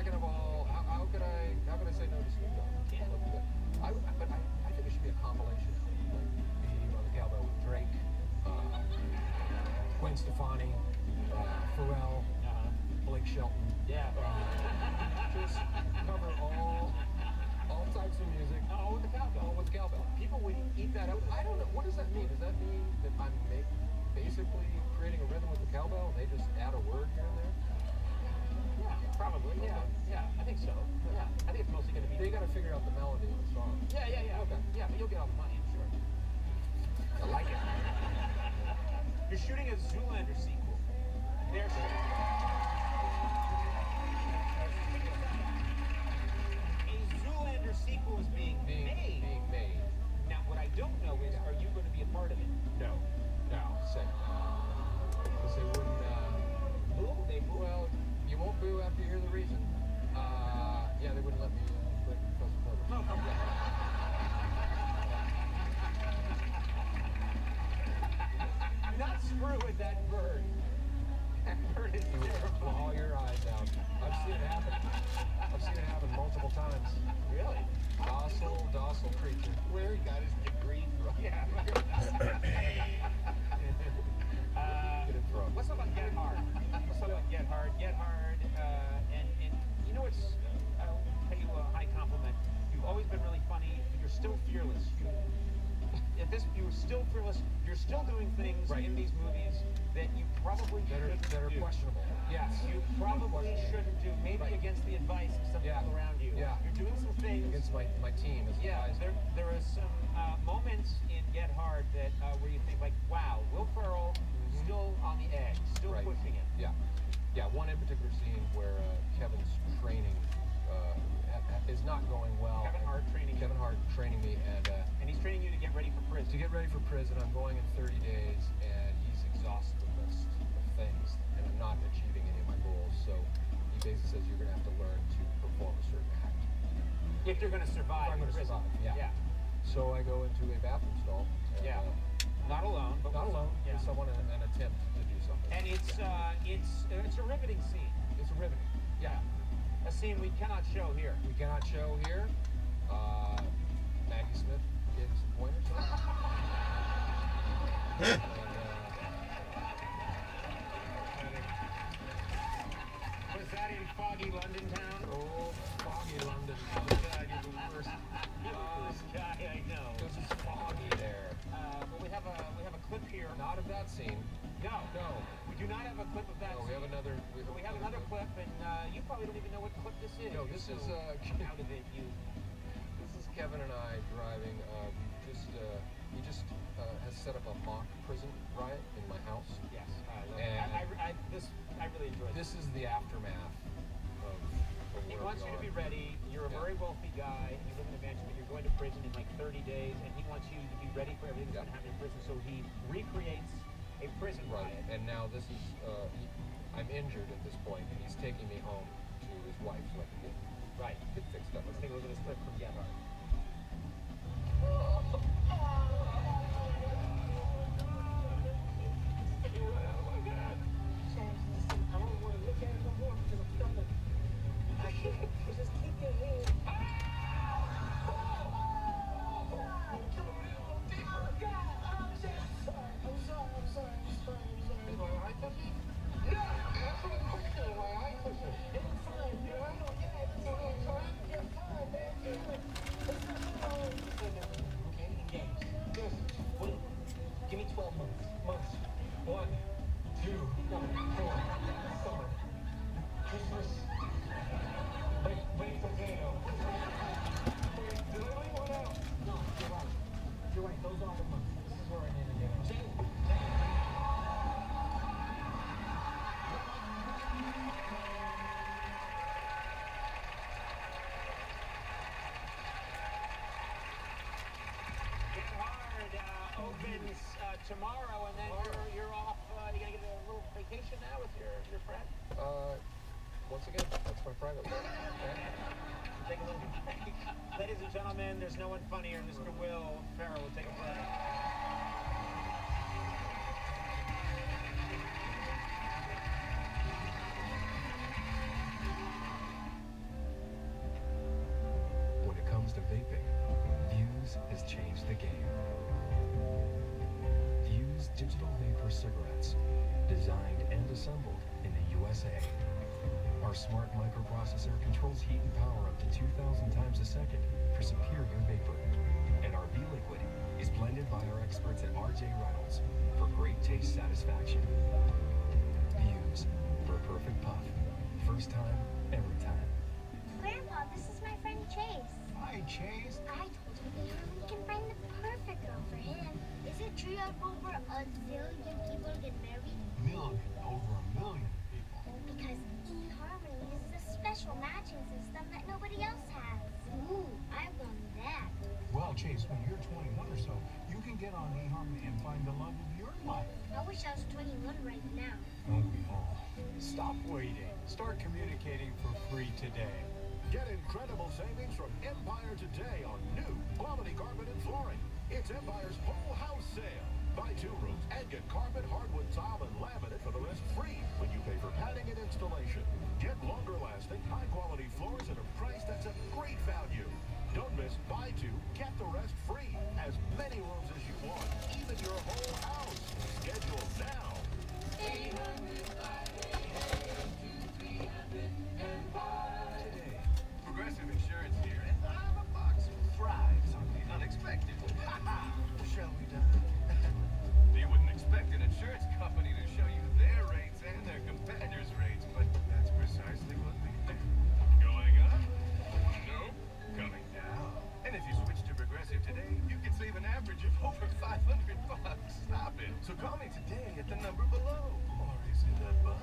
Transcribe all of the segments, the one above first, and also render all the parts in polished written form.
second of all, how could I say no to Snoop Dogg? Yeah. But I think it should be a compilation album, like be on the cowbell with Drake, Gwen Stefani, Pharrell, Blake Shelton. Yeah. Just cover all types of music. Oh, with the cowbell. All with cowbell. People would eat that up. I don't know. What does that mean? Does that mean that I'm basically creating a rhythm with the cowbell and they just add a word here and there? Yeah, probably. Yeah. Yeah, I think so. Yeah. I think it's mostly going to be... They got to figure out the melody of the song. Yeah. Okay. Yeah, but you'll get all the money, I'm sure. I like it. You're shooting a Zoolander sequel. There's... sequel is being made. Now, what I don't know is, are you going to be a part of it? No. Say. Because they wouldn't, boo? They boo? Well, you won't boo after you hear the reason. Yeah, they wouldn't let me quit Professor Clover. Oh, okay. Not screw with that bird. That bird is terrible. Claw your eyes out. I've seen it happen. I've seen it happen multiple times. Really? Docile creature. Where he got his degree from. Yeah. Let's talk about Get Hard. Get Hard, and you know what's, I'll pay you a high compliment. You've always been really funny, but you're still fearless. You're still fearless. You're still doing things in these movies that you probably shouldn't do. That are questionable. Yes, you probably shouldn't do. Maybe against the advice of some people around you. Yeah. You're doing some things against my team. There are some moments in Get Hard that where you think like, wow, Will Ferrell still on the edge, still pushing it. Yeah. One in particular scene where Kevin's training is not going well. Kevin Hart training me, and he's training you to get ready for prison. I'm going in 30 days, and he's exhausted the list of things, and I'm not achieving any of my goals. So he basically says you're going to have to learn to perform a certain act if you're going to survive. Yeah. So I go into a bathroom stall. And, not alone, but not alone. Yeah. With someone and attempt to do something. And it's a riveting scene. It's riveting. Yeah. A scene we cannot show here. Maggie Smith gave some pointers. Was that in foggy London town? Oh, foggy London. God, you're the worst. This guy I know. Because it's foggy there. Well, we have a clip here. Not of that scene. No. We do not have a clip of that scene. We have another. We have another clip, and you probably don't even know what clip this is. No, this is out of it. This is Kevin and I driving. He just has set up a mock prison riot in my house. Yes, I love it. I really enjoy this. This is the aftermath of he wants you to be ready. You're a very wealthy guy. You live in a mansion, but you're going to prison in like 30 days, and he wants you to be ready for everything that's going to happen in prison. So he recreates a prison riot. And now this is, I'm injured at this point, and he's taking me home to his wife so I can get fixed up. Let's take a look at this clip from Get Hard. Just keep your hand. Give me 12 months. 1, 2, 4, summer, Christmas, baked potato. Did I leave one out? No, you're right. Those are the months. This is where I need to get them. Opens tomorrow, and then you're off. You're gonna get a little vacation now with your friend. Once again, that's my private life. Take a little break. Ladies and gentlemen, there's no one funnier. Mr. Will Ferrell will take a break. Our smart microprocessor controls heat and power up to 2,000 times a second for superior vapor. And our V-Liquid is blended by our experts at RJ Reynolds for great taste satisfaction. Views for a perfect puff. First time, every time. Grandpa, this is my friend Chase. Hi, Chase. I told him we can find the perfect girl for him. Is it true that over a zillion people get married? Over a million people. Because eHarmony uses a special matching system that nobody else has. Ooh, I want that. Well, Chase, when you're 21 or so, you can get on eHarmony and find the love of your life. I wish I was 21 right now. Don't we all? Stop waiting. Start communicating for free today. Get incredible savings from Empire today on new quality carpet and flooring. It's Empire's whole house sale. Buy 2 rooms and get carpet, hardwood, tile, and laminate for the rest free when you pay for padding and installation. Get longer lasting, high quality floors at a price that's a great value. Don't miss buy 2, get the rest free. As many rooms as you want, even your whole house. Schedule now. 800-588-2300 Empire. Today, Progressive Insurance here, and I'm a box of fries on the unexpected. Shall we die? You wouldn't expect an insurance company to show you their rates and their competitors' rates, but that's precisely what we do. Going up? Nope. Coming down. And if you switch to Progressive today, you can save an average of over $500. Stop it. So call me today at the number below. Or is it above?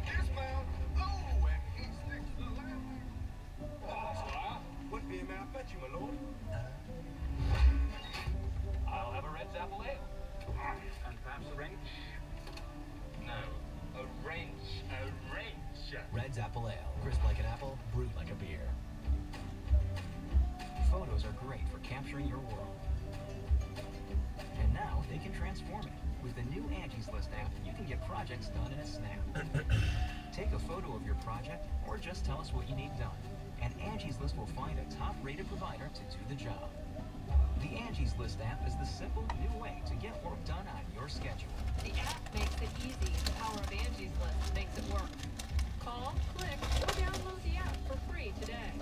Eastbound. Oh, and he sticks to the landing. What beer may I fetch you, my lord? I'll have a red apple ale. And perhaps a wrench? No, a wrench. A wrench. Red's Apple Ale. Crisp like an apple, brewed like a beer. Photos are great for capturing your world. And now they can transform it. With the new Angie's List app, you can get projects done in a snap. Take a photo of your project or just tell us what you need done. And Angie's List will find a top-rated provider to do the job. The Angie's List app is the simple, new way to get work done on your schedule. The app makes it easy. The power of Angie's List makes it work. Call, click, or download the app for free today.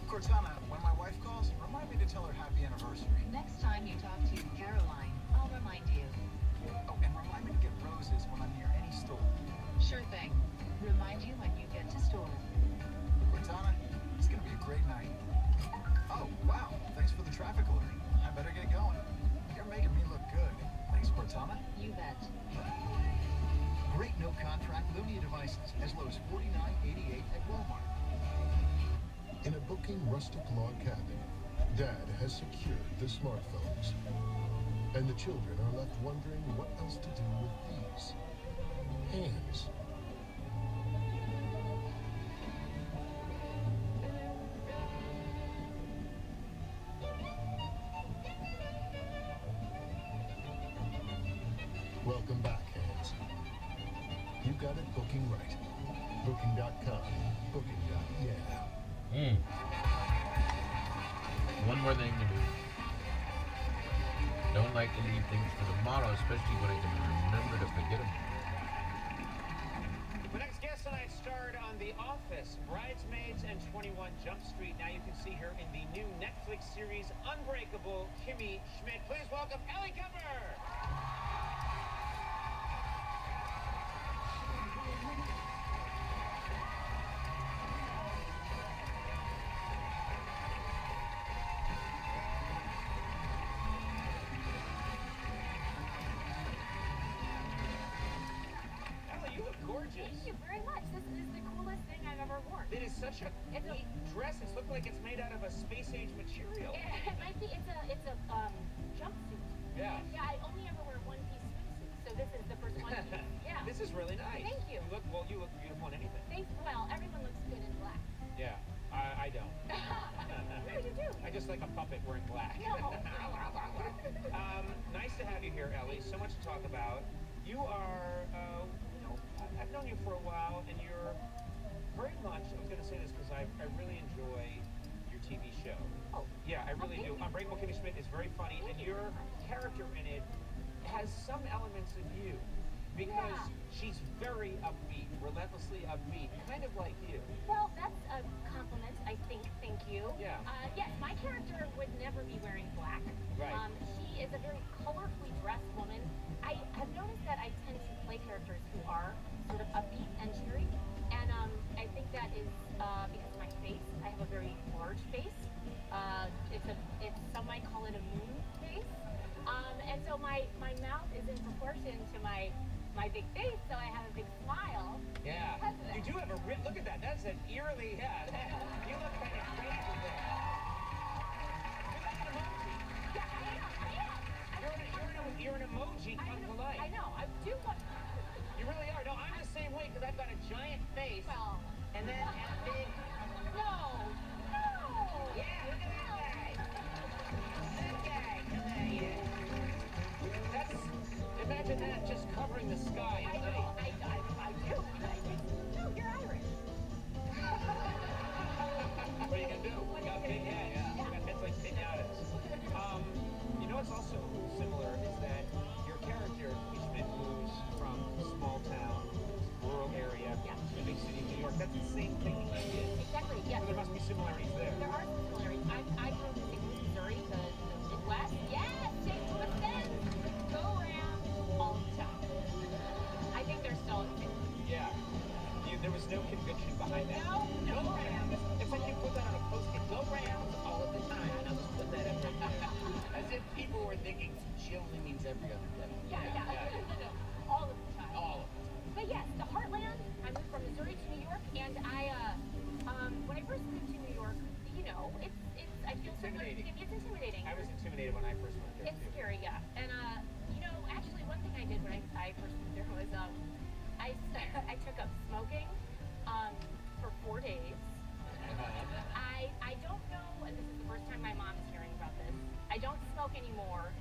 Cortana, when my wife calls, remind me to tell her happy anniversary. Next time you talk to Caroline, I'll remind you. Oh, and remind me to get roses when I'm near any store. Sure thing. Remind you when you get to store. Cortana, it's gonna be a great night. Oh, wow. Thanks for the traffic alert. I better get going. You're making me look good. Thanks, Cortana. You bet. Great no-contract Lumia devices as low as $49.88 at Walmart. In a booking rustic log cabin, Dad has secured the smartphones. And the children are left wondering what else to do with these hands. Welcome back, hands. You got it booking right. Booking.com. Booking.yeah. One more thing to do. Don't like to leave things for tomorrow, especially when I can remember to forget them. The next guest tonight starred on The Office, Bridesmaids, and 21 Jump Street. Now you can see her in the new Netflix series Unbreakable, Kimmy Schmidt. Please welcome Ellie Kemper. Ellie, you look gorgeous. Thank you very much. This is the coolest thing I've ever worn. It is such a neat dress. It looks like it's made out of a space-age material. It might be. It's a jumpsuit. Yeah. Yeah, I only ever wear one-piece swimsuit, so this is the first one. Yeah. This is really nice. Thank you. You look beautiful in anything. Thanks. Well, everyone looks good in black. Yeah, I don't. No, you do. I just like a puppet wearing black. No. Nice to have you here, Ellie. So much to talk about. You are, I've known you for a while, and you're very much, I was going to say this because I really enjoy your TV show. Oh. Yeah, I really do. Unbreakable Kimmy Schmidt is very funny, and your character in it has some elements of you. Because she's very upbeat, relentlessly upbeat, kind of like you. Well, that's a compliment, I think. Thank you. Yeah. Yes, my character would never be wearing black. Right. She is a very colorfully dressed woman. I have noticed that I tend to play characters who are sort of upbeat and cheery, and I think that is because of my face. I have a very large face. Some might call it a moon face. And so my mouth is in proportion to my big face, so I have a big smile. Yeah. You do have a look at that. That's an eerily, you look kind of crazy there. You're like an emoji. Yeah, I am. You're an emoji come to life. I know. I do look. You really are. No, I'm the same way because I've got a giant face. Well. And then a big. No. Yeah, look at that guy. That guy. Come on, yeah. Imagine that just covering the sky at night. I do. No, you're Irish. What are you gonna do? You got a big head. Yeah. You got heads like pinatas. You know what's also similar is that your character, Ishmael, moves from small town, rural area, to the big city of New York. That's the same thing that you did. Exactly, yes. So there must be similarities there. There are some similarities. I grew up in St. Louis, Missouri, the Midwest. Yes, St. Louis fans go around all the time. I think they're still in. Yeah. There was no conviction behind that. No Rams. It's like you put that on a post-it. Go Rams all of the time. And I'll just put that up there. As if people were thinking she only means every other day. Yeah. No. All of the time. All of the time. But yes, the heartland. I moved from Missouri to New York, and when I first moved to New York, I feel intimidating. It's intimidating. I was intimidated when I first went there. It's scary, yeah. And actually, one thing I did when I first moved there was I took up smoking for 4 days. I don't know, and this is the first time my mom's hearing about this. I don't smoke anymore.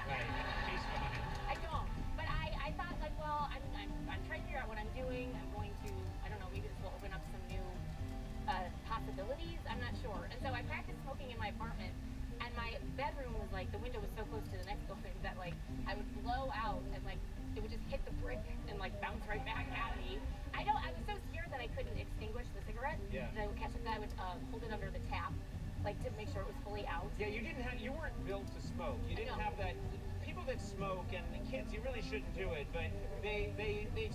Right. She's fine. I don't. But I thought, like, well, I'm trying to figure out what I'm doing. I'm going to, I don't know, maybe this will open up some new possibilities. I'm not sure. And so I practiced smoking in my apartment, and my bedroom was like, the window was so close to the next building that, like, I would blow out and, like, it would just hit the brick and, like, bounce right back at me. I was so scared that I couldn't extinguish the cigarette. Yeah. That I would catch it, that I would hold it under the tap, like, to make sure it was fully out. Yeah, you weren't built to smoke. You didn't have that. People that smoke, and kids, you really shouldn't do it, but they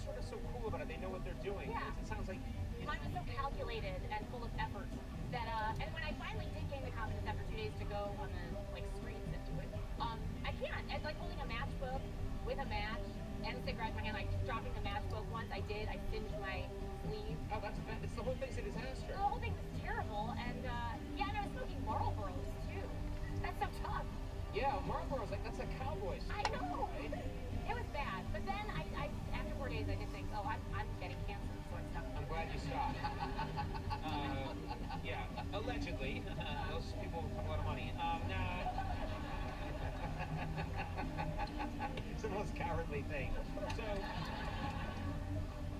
sort of so cool about it. They know what they're doing. Yeah. It sounds like. Mine was so calculated and full of effort that, and when I finally did gain the confidence after 2 days to go on the, like, streets and do it, I can't. It's like holding a matchbook with a match and a cigarette in my hand, like dropping the matchbook once. I did. I singed my sleeve. Oh, it's the whole thing's a disaster. The whole thing was terrible, and and I was smoking Marlboros too. That's so tough. Yeah, Marlboro's like, that's a cowboy smoke. I know. Right? It was bad, but then I after 4 days I did think, oh, I'm getting cancer, so I stopped. I'm glad you stopped. Yeah, allegedly. Those people have a lot of money. It's the most cowardly thing. So,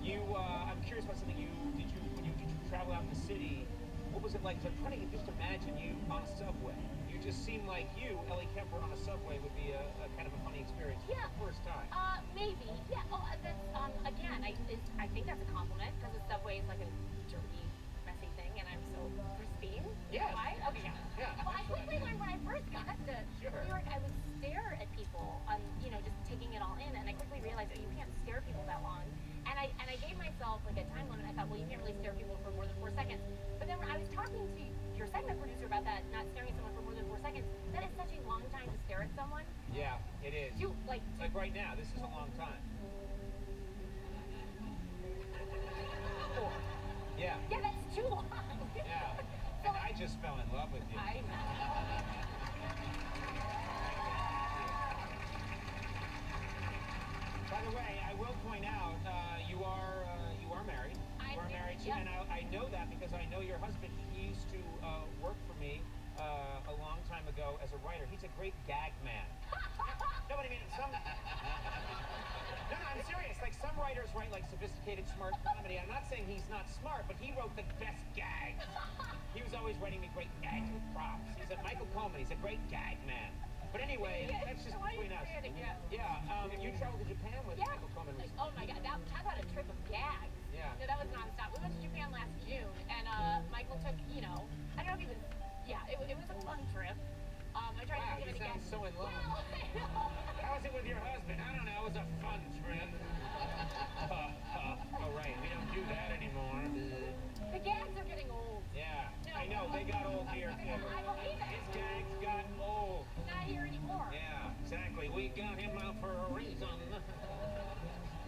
I'm curious about something. Did you travel out in the city? What was it like? 'Cause I'm trying to just imagine you on a subway. You just seem like Ellie Kemper on a subway would be a kind of a funny experience for the first time. Maybe. Yeah. Oh, that's again, I think that's a compliment because the subway is like a dirty, messy thing, and I'm so pristine. Yeah. Why? Okay. Yeah. Well, I quickly learned when I first got to New York, I would stare at people, just taking it all in, and I quickly realized that you can't stare at people that long. And I gave myself like a time limit. I thought, well, you can't really stare at people for more than 4 seconds. But then when I was talking to your segment producer about that, not staring at someone for more than 4 seconds, that is such a long time to stare at someone. Yeah, it is. Like right now, this is a long time. 4. Yeah. Yeah, that's too long. Yeah. So, and I just fell in love with you. I know. By the way, I will point out, you are married. You are married too, and I know that because I know your husband. He used to work for me a long time ago as a writer. He's a great gag man. No, but I mean, No, I'm serious. Like, some writers write, like, sophisticated, smart comedy. I'm not saying he's not smart, but he wrote the best gags. He was always writing me great gags with props. He's a Michael Coleman. He's a great gag man. But anyway, that's just between us. Yeah, you traveled to Japan with Michael Coleman recently. Oh my God, talk about a trip of gags. people took, you know, I don't know if he was, yeah, it was a fun trip. I tried to think of it again. So in love. Well, I know. How was it with your husband? I don't know. It was a fun trip. Oh, right. We don't do that anymore. The gags are getting old. Yeah, No, I know. They got old here, too. I believe it. His gags got old. Not here anymore. Yeah, exactly. We got him out for a reason.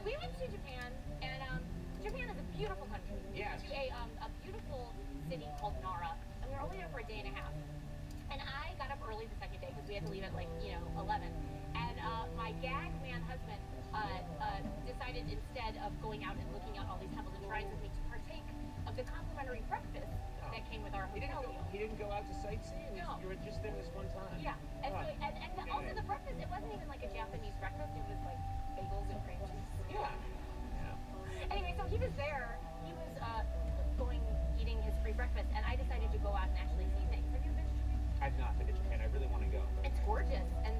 We went to Japan, and Japan is a beautiful country. Yes. To a beautiful city called Nara, and we were only there for a day and a half. And I got up early the second day because we had to leave at like 11. And my gag man husband decided instead of going out and looking at all these temples and shrines with me to partake of the complimentary breakfast that came with our hotel deal. He didn't go out to sightseeing? No. You were just there this one time? Yeah. And so and also the breakfast, it wasn't even like a Japanese breakfast. It was like bagels and cream cheese. Yeah. Anyway, so he was there. He was eating his free breakfast, and I decided to go out and actually see things. Have you been to Japan? I've not been to Japan. I really want to go. It's gorgeous, and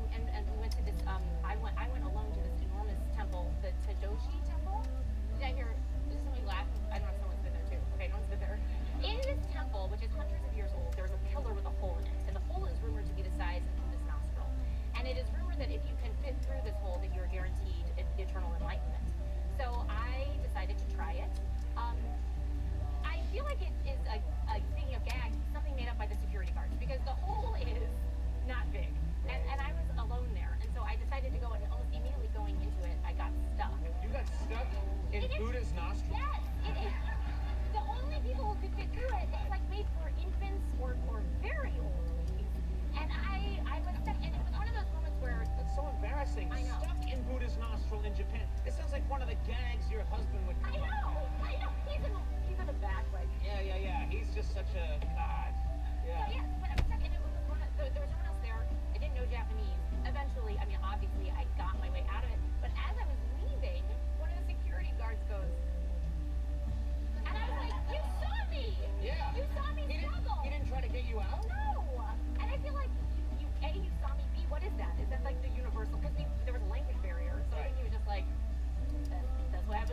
we went to this. I went alone to this enormous temple, the Tadoshi Temple. Did I hear? Is somebody laugh? I don't know if someone's been there too. Okay, no one's been there. In this temple, which is hundreds of years old, there's a pillar with a hole in it, and the hole is rumored to be the size of this nostril. And it is rumored that if you can fit through this hole, that you're guaranteed eternal enlightenment. So I decided to try it. I feel like it is speaking of gags, something made up by the security guards, because the hole is not big, and I was alone there, and so I decided to go, and almost immediately going into it, I got stuck. You got stuck in Buddha's nostril? Yes, it is. The only people who could fit through it, it's like made for infants or very old ladies, and I was stuck, and it was one of those moments where That's so embarrassing. I know. Stuck in Buddha's nostril in Japan. It sounds like one of the gags your husband would come up with. I know, he's in a bad way. Yeah. He's just such a god. Yeah. So yeah, but I was stuck, and it was there was no one else there. I didn't know Japanese. Eventually, I mean, obviously, I got my way out of it. But as I was leaving, one of the security guards goes, and I was like, "You saw me! Yeah. You saw me struggle!" He didn't try to get you out? No. And I feel like you saw me. B, what is that? Is that like the universal? Because there was a language barrier, so I think he was just like, "That's what happens."